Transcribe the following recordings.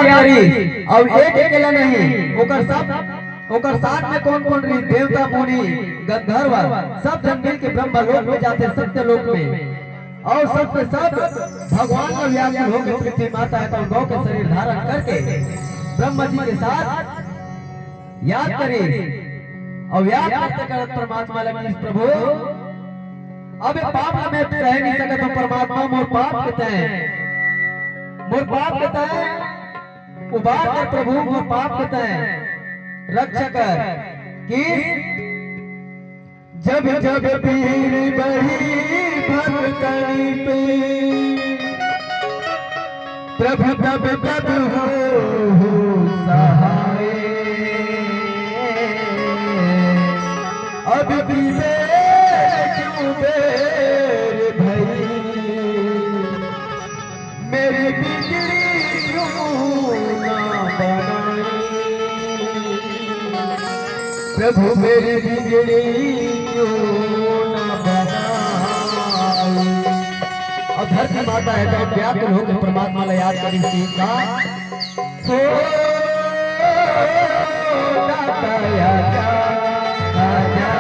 करी और एक अकेला नहीं ओकर साथ में कौन कौन रही देवता मुनि गंधर्व सब जन मिल के ब्रह्म लोक में जाते सत्य लोक में और सबके सब भगवान का व्याकुल होकर पृथ्वी माता है तो गौ के शरीर धारण करके ब्रह्म जी के साथ याद करे और याद करते करते परमात्मा लगे प्रभु अब पाप में रह नहीं सके तो परमात्मा मोर पाप कहते हैं मोर पाप कहता है उबार कर प्रभु मोर पाप कहता है रक्षा कर कि जब जब पीर बढ़ी भक्तनी पे प्रभु तब तब हो सहाय अब पीबे क्यों बेर भई मेरी बिगड़ी क्यों ना बनाई प्रभु मेरी बिगड़ी क्यों ना बनाई। और धरती माता है तो व्याकुल होकर परमात्मा ने याद करी चीज का सो आजा आजा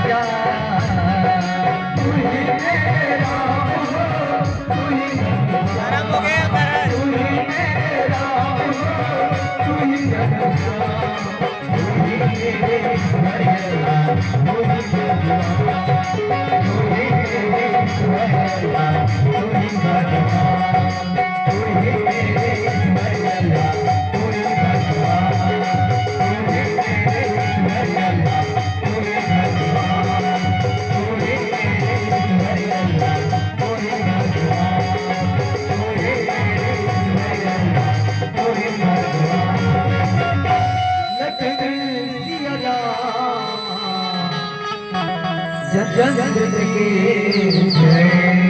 आजा जगत के जय